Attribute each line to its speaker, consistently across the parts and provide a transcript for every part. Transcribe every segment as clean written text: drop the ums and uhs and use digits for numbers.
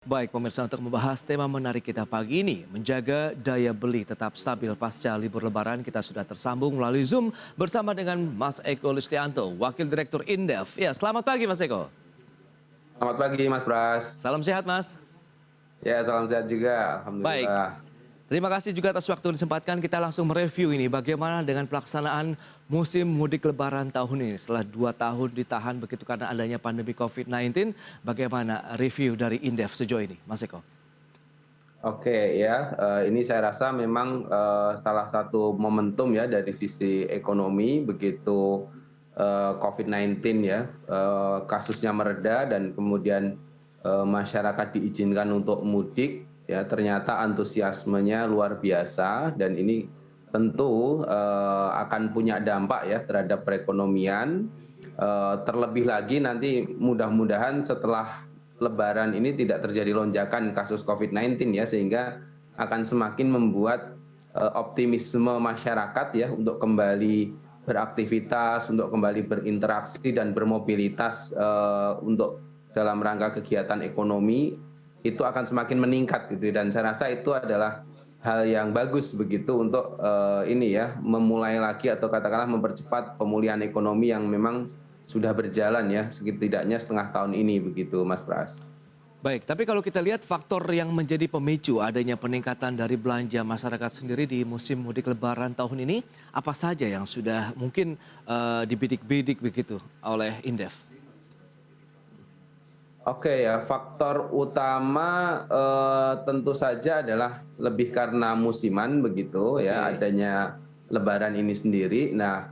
Speaker 1: Baik pemirsa, untuk membahas tema menarik kita pagi ini, menjaga daya beli tetap stabil pasca libur lebaran, kita sudah tersambung melalui Zoom bersama dengan Mas Eko Listianto, Wakil Direktur Indef. Ya, selamat pagi Mas Eko.
Speaker 2: Selamat pagi Mas Pras.
Speaker 1: Salam sehat Mas.
Speaker 2: Ya, salam sehat juga.
Speaker 1: Baik,
Speaker 2: Alhamdulillah.
Speaker 1: terima kasih juga atas waktu yang disempatkan. Kita langsung mereview ini bagaimana dengan pelaksanaan musim mudik lebaran tahun ini. Setelah 2 tahun ditahan begitu karena adanya pandemi COVID-19, bagaimana review dari Indef sejauh ini Mas Eko?
Speaker 2: Oke ya, ini saya rasa memang salah satu momentum ya dari sisi ekonomi begitu COVID-19 ya, kasusnya mereda dan kemudian masyarakat diizinkan untuk mudik ya, ternyata antusiasmenya luar biasa dan ini tentu akan punya dampak ya terhadap perekonomian. Terlebih lagi nanti mudah-mudahan setelah Lebaran ini tidak terjadi lonjakan kasus COVID-19 ya, sehingga akan semakin membuat optimisme masyarakat ya untuk kembali beraktivitas, untuk kembali berinteraksi dan bermobilitas untuk dalam rangka kegiatan ekonomi itu akan semakin meningkat gitu, dan saya rasa itu adalah hal yang bagus begitu untuk ini ya, memulai lagi atau katakanlah mempercepat pemulihan ekonomi yang memang sudah berjalan ya setidaknya setengah tahun ini begitu Mas Pras.
Speaker 1: Baik, tapi kalau kita lihat faktor yang menjadi pemicu adanya peningkatan dari belanja masyarakat sendiri di musim mudik lebaran tahun ini, apa saja yang sudah mungkin dibidik-bidik begitu oleh Indef?
Speaker 2: Oke ya, faktor utama tentu saja adalah lebih karena musiman begitu ya,
Speaker 1: Oke.
Speaker 2: adanya Lebaran ini sendiri. Nah,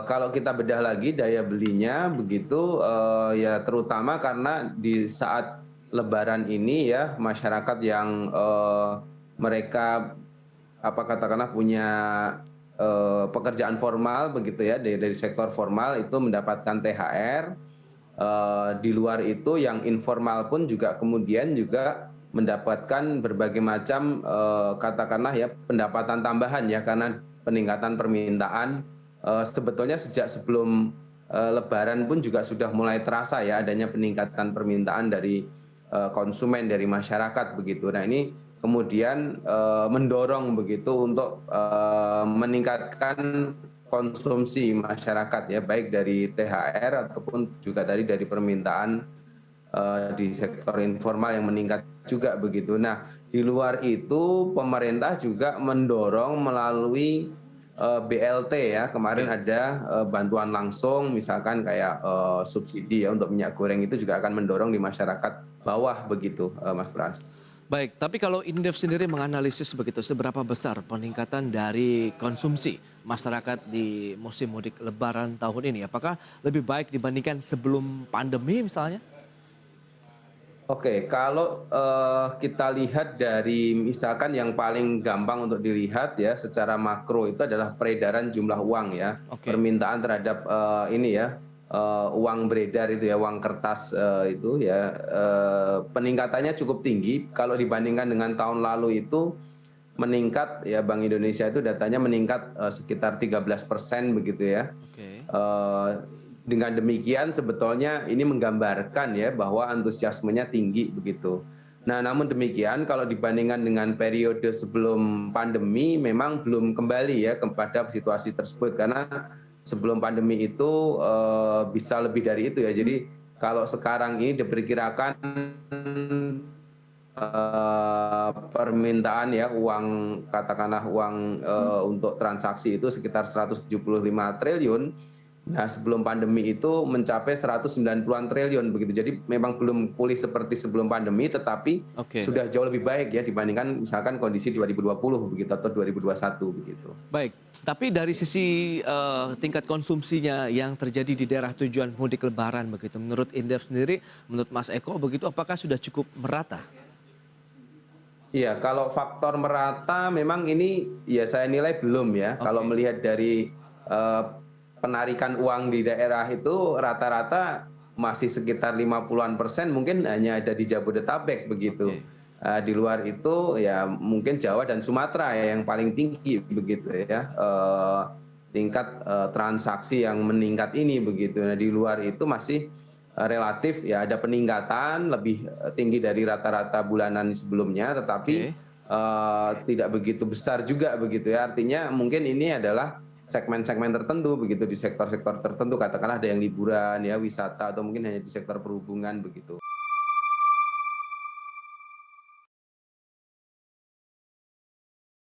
Speaker 2: kalau kita bedah lagi daya belinya begitu ya, terutama karena di saat Lebaran ini ya, masyarakat yang mereka apa katakanlah punya pekerjaan formal begitu ya, dari sektor formal itu mendapatkan THR. Di luar itu yang informal pun juga kemudian juga mendapatkan berbagai macam katakanlah ya pendapatan tambahan ya, karena peningkatan permintaan sebetulnya sejak sebelum Lebaran pun juga sudah mulai terasa ya adanya peningkatan permintaan dari konsumen, dari masyarakat begitu. Nah, ini kemudian mendorong begitu untuk meningkatkan konsumsi masyarakat ya, baik dari THR ataupun juga tadi dari permintaan di sektor informal yang meningkat juga begitu. Nah, di luar itu pemerintah juga mendorong melalui BLT ya, kemarin
Speaker 1: Oke.
Speaker 2: ada bantuan langsung misalkan kayak subsidi ya untuk minyak goreng, itu juga akan mendorong di masyarakat bawah begitu Mas Pras.
Speaker 1: Baik, tapi kalau Indef sendiri menganalisis begitu, seberapa besar peningkatan dari konsumsi masyarakat di musim mudik lebaran tahun ini? Apakah lebih baik dibandingkan sebelum pandemi misalnya?
Speaker 2: Oke, kalau kita lihat dari misalkan yang paling gampang untuk dilihat ya secara makro itu adalah peredaran jumlah uang ya,
Speaker 1: Oke.
Speaker 2: permintaan terhadap ini ya, uang beredar itu ya, uang kertas itu ya, peningkatannya cukup tinggi kalau dibandingkan dengan tahun lalu itu meningkat ya, Bank Indonesia itu datanya meningkat sekitar 13% begitu ya.
Speaker 1: Oke.
Speaker 2: Dengan demikian sebetulnya ini menggambarkan ya bahwa antusiasmenya tinggi begitu. Nah, namun demikian kalau dibandingkan dengan periode sebelum pandemi memang belum kembali ya kepada situasi tersebut, karena sebelum pandemi itu bisa lebih dari itu ya. Jadi kalau sekarang ini diperkirakan permintaan ya uang, katakanlah uang untuk transaksi itu sekitar 175 triliun. Nah, sebelum pandemi itu mencapai 190-an triliun begitu. Jadi memang belum pulih seperti sebelum pandemi, tetapi
Speaker 1: Oke.
Speaker 2: sudah jauh lebih baik ya dibandingkan misalkan kondisi 2020 begitu atau 2021 begitu.
Speaker 1: Baik, tapi dari sisi tingkat konsumsinya yang terjadi di daerah tujuan mudik lebaran begitu, menurut Indef sendiri, menurut Mas Eko begitu, apakah sudah cukup merata?
Speaker 2: Iya, kalau faktor merata memang ini ya saya nilai belum ya. Kalau
Speaker 1: Oke.
Speaker 2: melihat dari eh, penarikan uang di daerah itu rata-rata masih sekitar 50-an persen, mungkin hanya ada di Jabodetabek begitu.
Speaker 1: Oke.
Speaker 2: Di luar itu ya mungkin Jawa dan Sumatera ya yang paling tinggi begitu ya. Tingkat transaksi yang meningkat ini begitu. Nah, di luar itu masih relatif ya ada peningkatan lebih tinggi dari rata-rata bulanan sebelumnya, tetapi tidak begitu besar juga begitu ya. Artinya mungkin ini adalah segmen-segmen tertentu begitu di sektor-sektor tertentu, katakanlah ada yang liburan ya, wisata, atau mungkin hanya di sektor perhubungan begitu.